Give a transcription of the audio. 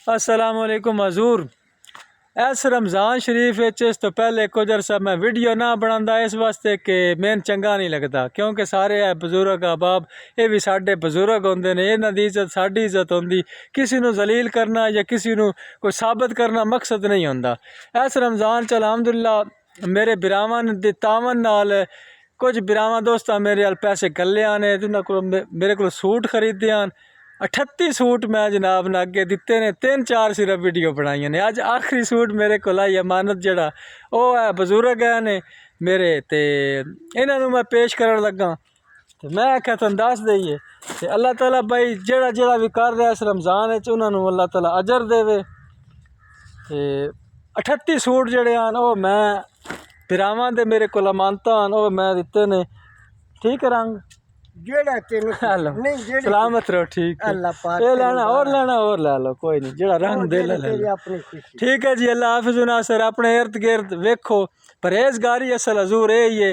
अस्सलामुअलैकुम हजूर। इस रमज़ान शरीफ इस तो पहले कुछ अरसा मैं वीडियो ना बनाता इस वास्ते कि मैंने चंगा नहीं लगता, क्योंकि सारे है बजुर्ग अहबाब, ये भी साढ़े बजुर्ग होंगे ने, इन्हां दी इज्जत साड़ी इज्जत होंदी। किसी नू जलील करना या किसी नू कोई साबित करना मकसद नहीं होंदा। इस रमज़ान च अल्हम्दुलिल्लाह मेरे बिरावां दी तावन नाल कुछ बिरावां दोस्तां मेरे अल पैसे कल्ले आने, जिन्हां को मेरे को सूट खरीदे आन। 38 सूट मैं जनाब ने अगे दिते ने, 3-4 सिर्फ वीडियो बनाई ने। अज आखिरी सूट मेरे को आई अमानत जड़ा वो है बजुर्ग है ने मेरे, तो इन्हों मैं पेश कर लगा। तो मैं आख्या तुम दस दईए तो अल्लाह ताला भाई जेड़ा जेड़ा भी कर रहा इस रमज़ान उन्होंने अल्लाह ताला अजर देवे। तो 38 सूट जड़े हैं वो मैं बिरावां दे मेरे को अमानत वो मैं दिते ने। ठीक है रंग नहीं सलामत रहो। ठीक है, ये लेना और ले लो, कोई नहीं, जेड़ा रंग दे ले लो। ठीक है जी, अल्लाह हाफिज़। नासर अपने इर्द गिर्द वेखो, परहेजगारी असल हजूर यही है।